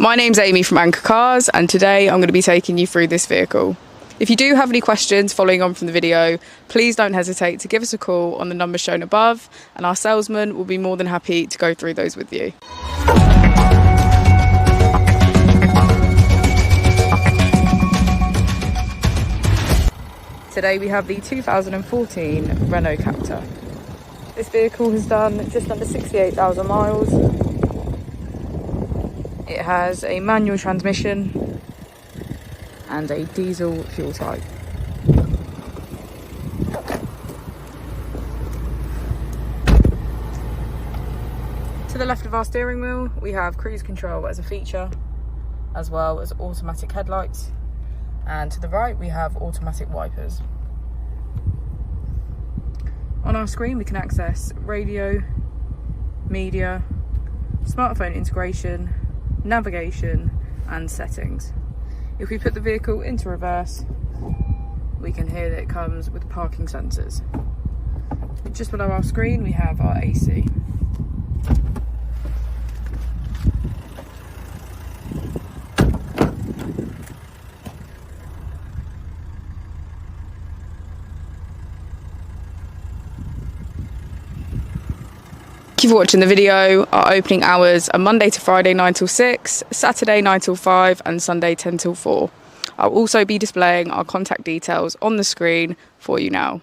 My name's Amy from Anchor Cars, and today I'm going to be taking you through this vehicle. If you do have any questions following on from the video, please don't hesitate to give us a call on the number shown above, and our salesman will be more than happy to go through those with you. Today we have the 2014 Renault Captur. This vehicle has done just under 68,000 miles. It has a manual transmission and a diesel fuel type. To the left of our steering wheel, we have cruise control as a feature, as well as automatic headlights. And to the right, we have automatic wipers. On our screen, we can access radio, media, smartphone integration, navigation and settings. If we put the vehicle into reverse, we can hear that it comes with parking sensors. Just below our screen we have our AC. Thank you for watching the video. Our opening hours are Monday to Friday 9 till 6, Saturday 9 till 5 and Sunday 10 till 4. I'll also be displaying our contact details on the screen for you now.